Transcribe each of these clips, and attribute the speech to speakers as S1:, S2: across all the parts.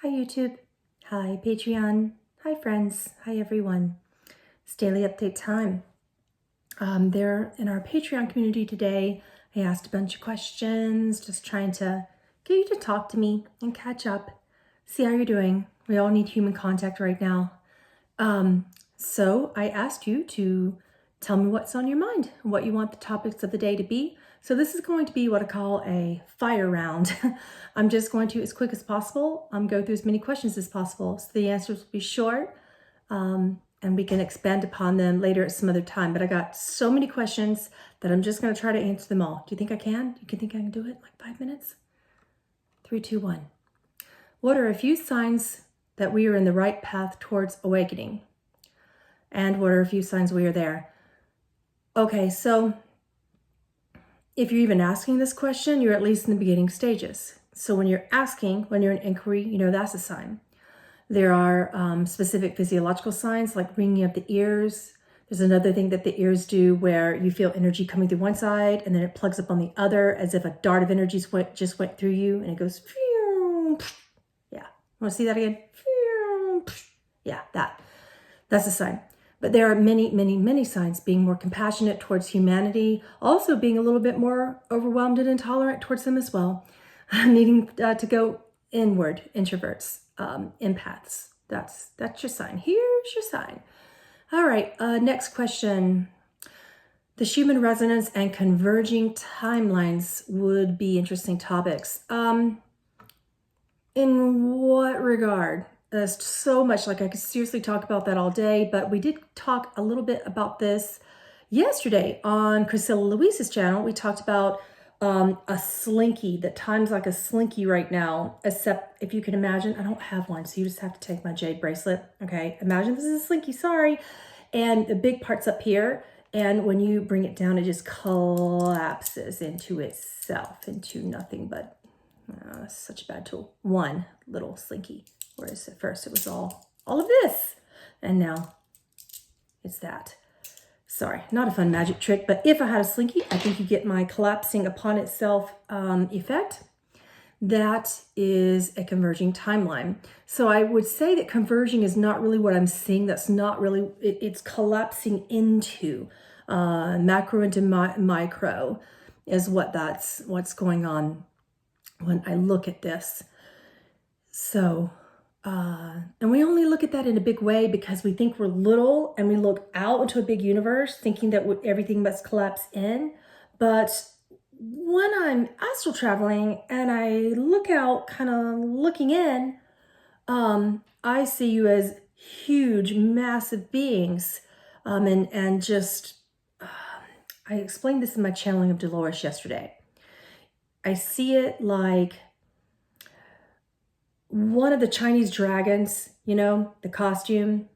S1: Hi YouTube, hi Patreon, hi friends, hi everyone. It's daily update time. There in our Patreon community today, I asked a bunch of questions, just trying to get you to talk to me and catch up, see how you're doing. We all need human contact right now. So I asked you to tell me what's on your mind, what you want the topics of the day to be. So this is going to be what I call a fire round. I'm just going to, as quick as possible, go through as many questions as possible. So the answers will be short, and we can expand upon them later at some other time. But I got so many questions that I'm just going to try to answer them all. Do you think I can? You can think I can do it in like 5 minutes? 3, 2, 1. What are a few signs that we are in the right path towards awakening? And what are a few signs we are there? Okay, so if you're even asking this question, you're at least in the beginning stages. So when you're asking, when you're in inquiry, you know that's a sign. There are specific physiological signs like ringing of the ears. There's another thing that the ears do where you feel energy coming through one side and then it plugs up on the other as if a dart of energy just went through you and it goes, yeah. Want to see that again? Yeah, that's a sign. But there are many, many, many signs: being more compassionate towards humanity, also being a little bit more overwhelmed and intolerant towards them as well, needing to go inward, introverts, empaths. That's your sign. Here's your sign. All right, next question. The Schumann resonance and converging timelines would be interesting topics. In what regard? There's so much, like I could seriously talk about that all day, but we did talk a little bit about this yesterday on Priscilla Louise's channel. We talked about a slinky, that time's like a slinky right now, except if you can imagine, I don't have one, so you just have to take my jade bracelet, okay? Imagine this is a slinky, sorry. And the big part's up here, and when you bring it down, it just collapses into itself, into nothing but such a bad tool. One little slinky. Whereas at first it was all of this. And now it's that. Sorry, not a fun magic trick, but if I had a slinky, I think you get my collapsing upon itself effect. That is a converging timeline. So I would say that converging is not really what I'm seeing. That's not really, it's collapsing into macro into micro is what's going on when I look at this. So, and we only look at that in a big way because we think we're little and we look out into a big universe thinking that everything must collapse in. But when I'm astral traveling and I look out, kind of looking in, I see you as huge, massive beings. And just, I explained this in my channeling of Dolores yesterday. I see it like one of the Chinese dragons, you know, the costume,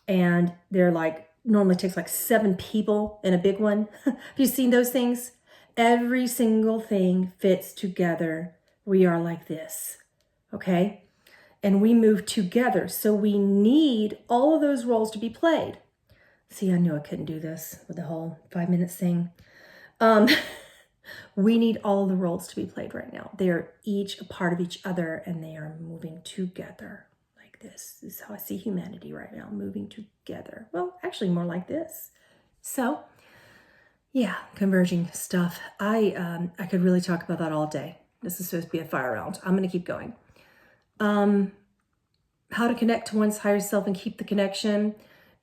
S1: and they're like, normally takes like 7 people in a big one. Have you seen those things? Every single thing fits together. We are like this, okay? And we move together. So we need all of those roles to be played. See, I knew I couldn't do this with the whole 5 minutes thing. We need all the roles to be played right now. They are each a part of each other and they are moving together like this. This is how I see humanity right now, moving together. Well, actually more like this. So yeah, converging stuff. I could really talk about that all day. This is supposed to be a fire round. I'm going to keep going. How to connect to one's higher self and keep the connection.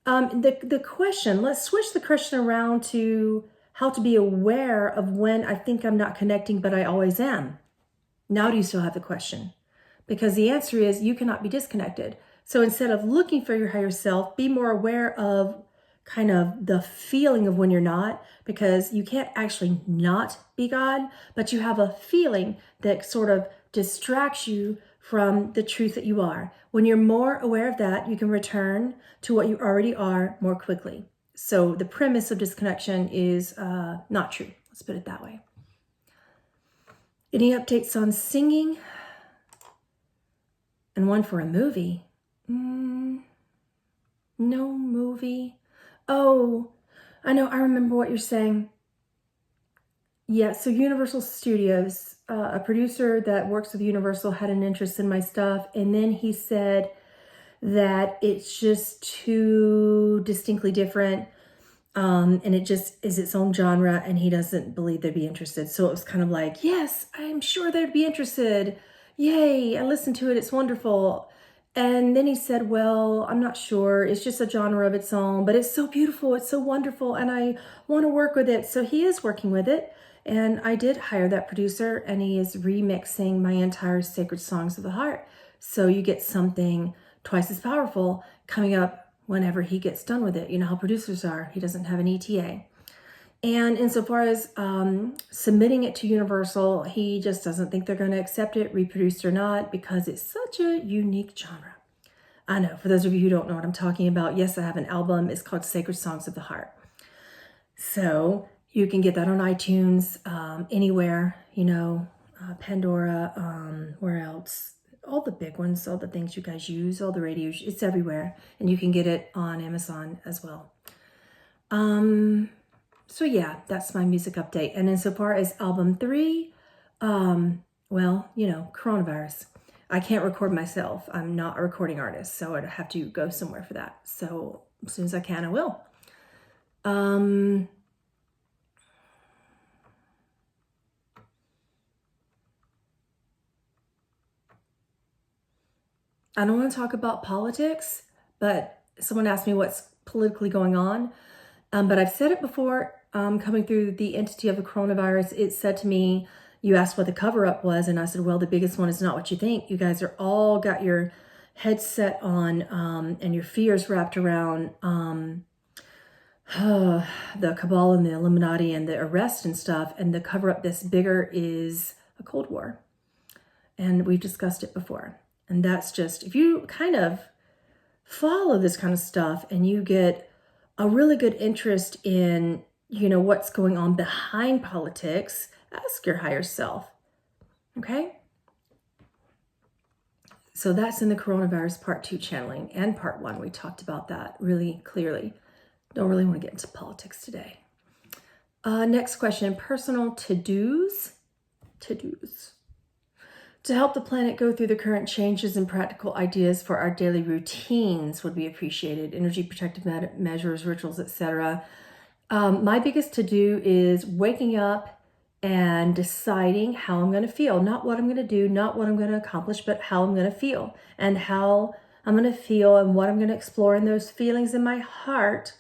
S1: The question, let's switch the question around to how to be aware of when I think I'm not connecting, but I always am. Now do you still have the question? Because the answer is you cannot be disconnected. So instead of looking for your higher self, be more aware of kind of the feeling of when you're not, because you can't actually not be God, but you have a feeling that sort of distracts you from the truth that you are. When you're more aware of that, you can return to what you already are more quickly. So the premise of disconnection is not true. Let's put it that way. Any updates on singing? And one for a movie? No movie. Oh, I know. I remember what you're saying. Yeah, so Universal Studios, a producer that works with Universal had an interest in my stuff, and then he said that it's just too distinctly different, and it just is its own genre, and he doesn't believe they'd be interested. So it was kind of like, yes, I'm sure they'd be interested. Yay, I listened to it, it's wonderful. And then he said, well, I'm not sure. It's just a genre of its own, but it's so beautiful, it's so wonderful, and I want to work with it. So he is working with it. And I did hire that producer, and he is remixing my entire Sacred Songs of the Heart. So you get something twice as powerful coming up whenever he gets done with it. You know how producers are. He doesn't have an ETA. And insofar as submitting it to Universal, he just doesn't think they're going to accept it, reproduced or not, because it's such a unique genre. I know, for those of you who don't know what I'm talking about, yes, I have an album. It's called Sacred Songs of the Heart. So you can get that on iTunes, anywhere, you know, Pandora, where else? All the big ones, all the things you guys use, all the radios, it's everywhere. And you can get it on Amazon as well. So yeah, that's my music update. And insofar as album 3, well, you know, coronavirus. I can't record myself. I'm not a recording artist, so I'd have to go somewhere for that. So as soon as I can, I will. I don't want to talk about politics, but someone asked me what's politically going on. But I've said it before, coming through the entity of the coronavirus. It said to me, you asked what the cover-up was, and I said, well, the biggest one is not what you think. You guys are all got your headset on, and your fears wrapped around the cabal and the Illuminati and the arrest and stuff, and the cover-up that's bigger is a Cold War. And we've discussed it before. And that's just, if you kind of follow this kind of stuff and you get a really good interest in, you know, what's going on behind politics, ask your higher self. Okay? So that's in the coronavirus part 2 channeling, and part 1. We talked about that really clearly. Don't really want to get into politics today. Next question, personal to-dos. To-dos. To help the planet go through the current changes and practical ideas for our daily routines would be appreciated. Energy protective measures, rituals, etc. My biggest to-do is waking up and deciding how I'm going to feel. Not what I'm going to do, not what I'm going to accomplish, but how I'm going to feel. And how I'm going to feel and what I'm going to explore in those feelings in my heart.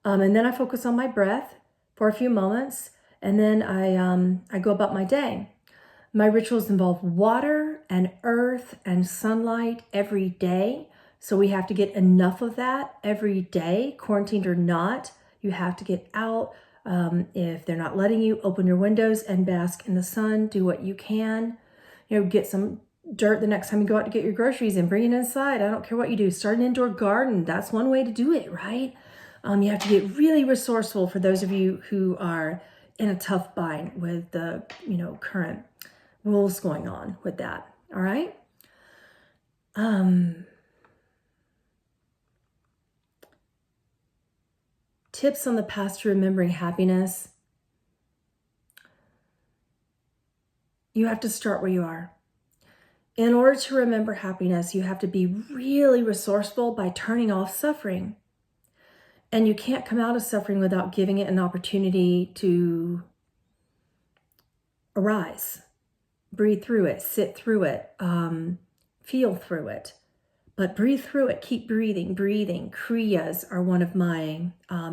S1: And then I focus on my breath for a few moments. And then I go about my day. My rituals involve water and earth and sunlight every day. So we have to get enough of that every day, quarantined or not. You have to get out. If they're not letting you, open your windows and bask in the sun. Do what you can. You know, get some dirt the next time you go out to get your groceries and bring it inside. I don't care what you do. Start an indoor garden. That's one way to do it, right? You have to get really resourceful for those of you who are in a tough bind with the, you know, current rules going on with that. All right. Tips on the path to remembering happiness. You have to start where you are. In order to remember happiness, you have to be really resourceful by turning off suffering. And you can't come out of suffering without giving it an opportunity to arise. Breathe through it, sit through it, feel through it, but breathe through it. Keep breathing. Kriyas are one of my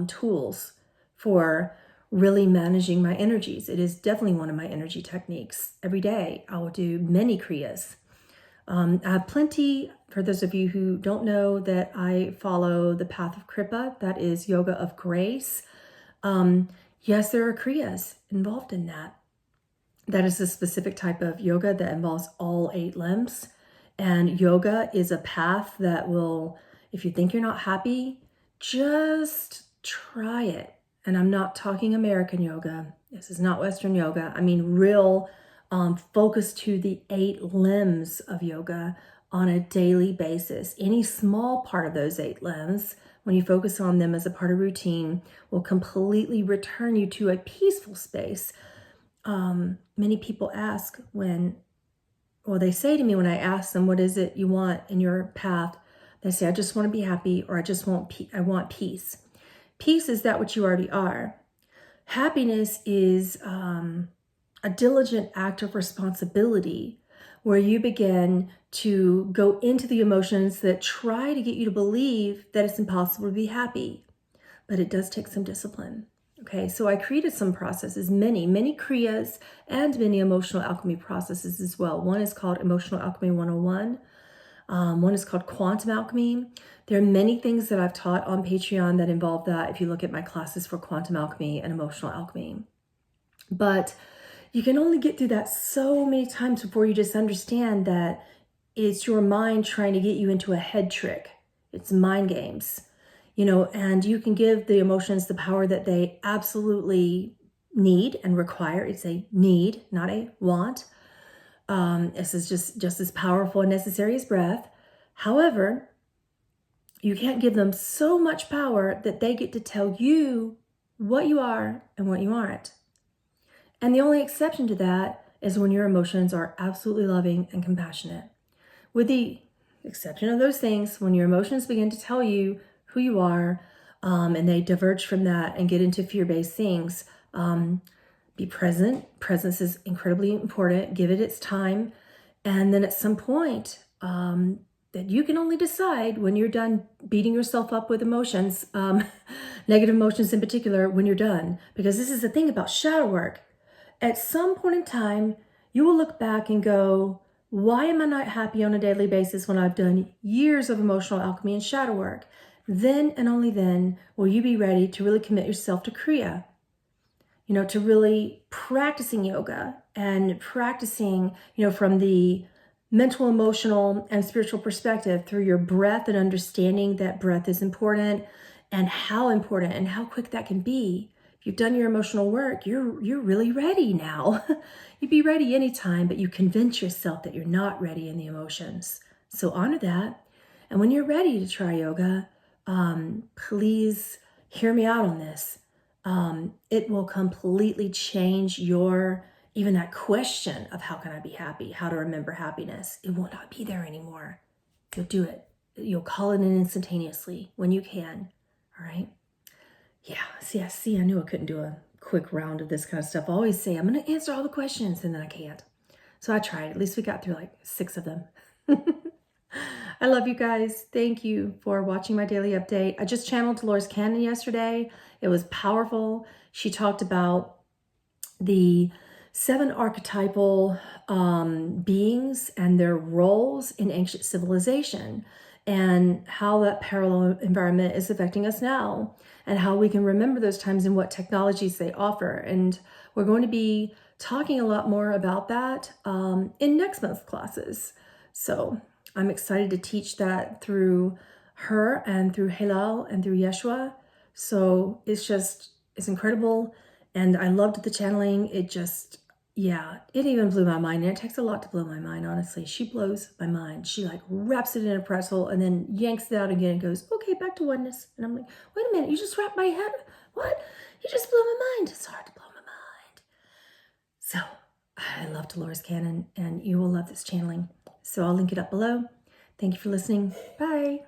S1: tools for really managing my energies. It is definitely one of my energy techniques. Every day I will do many Kriyas. I have plenty, for those of you who don't know, that I follow the path of Kripa, that is yoga of grace. Yes, there are Kriyas involved in that. That is a specific type of yoga that involves all 8 limbs. And yoga is a path that will, if you think you're not happy, just try it. And I'm not talking American yoga. This is not Western yoga. I mean real focus to the 8 limbs of yoga on a daily basis. Any small part of those 8 limbs, when you focus on them as a part of routine, will completely return you to a peaceful space. many people ask they say to me when I ask them, what is it you want in your path? They say, I just want to be happy, or I want peace. Peace is that which you already are. Happiness is a diligent act of responsibility where you begin to go into the emotions that try to get you to believe that it's impossible to be happy. But it does take some discipline. Okay, so I created some processes, many Kriyas and many emotional alchemy processes as well. One is called Emotional Alchemy 101. One is called Quantum Alchemy. There are many things that I've taught on Patreon that involve that if you look at my classes for Quantum Alchemy and Emotional Alchemy. But you can only get through that so many times before you just understand that it's your mind trying to get you into a head trick. It's mind games. And you can give the emotions the power that they absolutely need and require. It's a need, not a want. This is just as powerful and necessary as breath. However, you can't give them so much power that they get to tell you what you are and what you aren't. And the only exception to that is when your emotions are absolutely loving and compassionate. With the exception of those things, when your emotions begin to tell you who you are, and they diverge from that and get into fear-based things, be present. Presence is incredibly important. Give it its time. And then at some point, that you can only decide when you're done beating yourself up with emotions, negative emotions in particular, when you're done. Because this is the thing about shadow work. At some point in time, you will look back and go, why am I not happy on a daily basis when I've done years of emotional alchemy and shadow work? Then and only then will you be ready to really commit yourself to Kriya. To really practicing yoga and practicing, from the mental, emotional, and spiritual perspective through your breath and understanding that breath is important and how quick that can be. If you've done your emotional work, you're really ready now. You'd be ready anytime, but you convince yourself that you're not ready in the emotions. So honor that. And when you're ready to try yoga, please hear me out on this. It will completely change even that question of how can I be happy, how to remember happiness. It will not be there anymore. You'll do it. You'll call it in instantaneously when you can. All right. Yeah. See, I knew I couldn't do a quick round of this kind of stuff. I always say, I'm going to answer all the questions, and then I can't. So I tried. At least we got through like 6 of them. I love you guys. Thank you for watching my daily update. I just channeled Dolores Cannon yesterday. It was powerful. She talked about the 7 archetypal beings and their roles in ancient civilization, and how that parallel environment is affecting us now, and how we can remember those times and what technologies they offer. And we're going to be talking a lot more about that in next month's classes. So I'm excited to teach that through her and through Halal and through Yeshua. So it's incredible. And I loved the channeling. It even blew my mind. And it takes a lot to blow my mind, honestly. She blows my mind. She like wraps it in a pretzel and then yanks it out again and goes, okay, back to oneness. And I'm like, wait a minute, you just wrapped my head. What? You just blew my mind. It's hard to blow my mind. So I love Dolores Cannon, and you will love this channeling. So I'll link it up below. Thank you for listening. Bye.